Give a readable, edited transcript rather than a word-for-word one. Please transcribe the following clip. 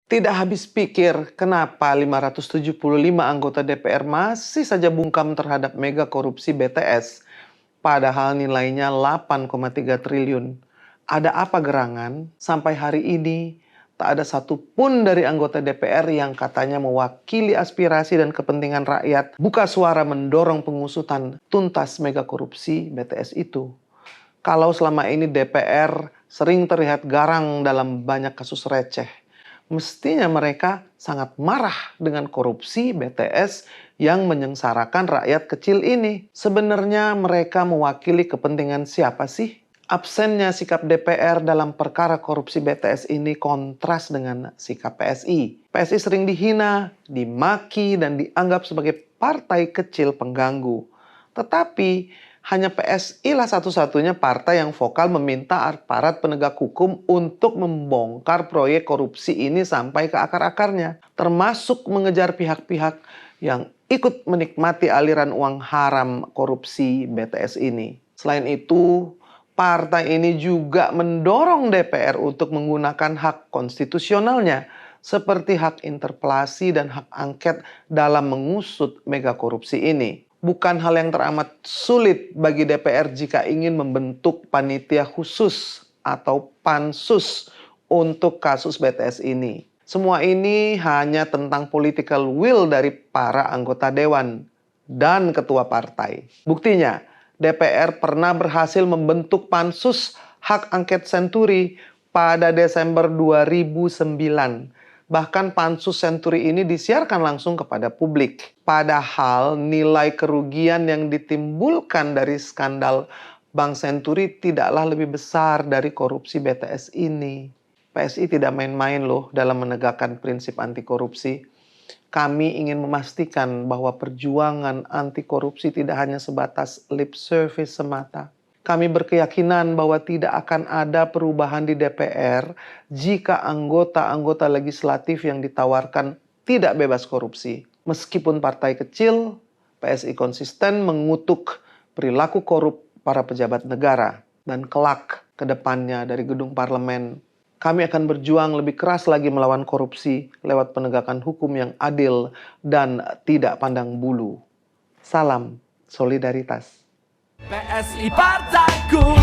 Tidak habis pikir kenapa 575 anggota DPR masih saja bungkam terhadap mega korupsi BTS, padahal nilainya 8,3 triliun. Ada apa gerangan? Sampai hari ini, tak ada satupun dari anggota DPR yang katanya mewakili aspirasi dan kepentingan rakyat buka suara mendorong pengusutan tuntas mega korupsi BTS itu. Kalau selama ini DPR sering terlihat garang dalam banyak kasus receh, mestinya mereka sangat marah dengan korupsi BTS yang menyengsarakan rakyat kecil ini. Sebenarnya mereka mewakili kepentingan siapa sih? Absennya sikap DPR dalam perkara korupsi BTS ini kontras dengan sikap PSI. PSI sering dihina, dimaki, dan dianggap sebagai partai kecil pengganggu. Tetapi hanya PSI lah satu-satunya partai yang vokal meminta aparat penegak hukum untuk membongkar proyek korupsi ini sampai ke akar-akarnya, termasuk mengejar pihak-pihak yang ikut menikmati aliran uang haram korupsi BTS ini. Selain itu, partai ini juga mendorong DPR untuk menggunakan hak konstitusionalnya seperti hak interpelasi dan hak angket dalam mengusut mega korupsi ini. Bukan hal yang teramat sulit bagi DPR jika ingin membentuk panitia khusus atau pansus untuk kasus BTS ini. Semua ini hanya tentang political will dari para anggota dewan dan ketua partai. Buktinya, DPR pernah berhasil membentuk pansus hak angket Senturi pada Desember 2009. Bahkan pansus Senturi ini disiarkan langsung kepada publik. Padahal nilai kerugian yang ditimbulkan dari skandal Bank Senturi tidaklah lebih besar dari korupsi BTS ini. PSI tidak main-main loh dalam menegakkan prinsip anti korupsi. Kami ingin memastikan bahwa perjuangan anti korupsi tidak hanya sebatas lip service semata. Kami berkeyakinan bahwa tidak akan ada perubahan di DPR jika anggota-anggota legislatif yang ditawarkan tidak bebas korupsi. Meskipun partai kecil, PSI konsisten mengutuk perilaku korup para pejabat negara. Dan kelak ke depannya dari gedung parlemen, kami akan berjuang lebih keras lagi melawan korupsi lewat penegakan hukum yang adil dan tidak pandang bulu. Salam solidaritas. PSI Partaiku.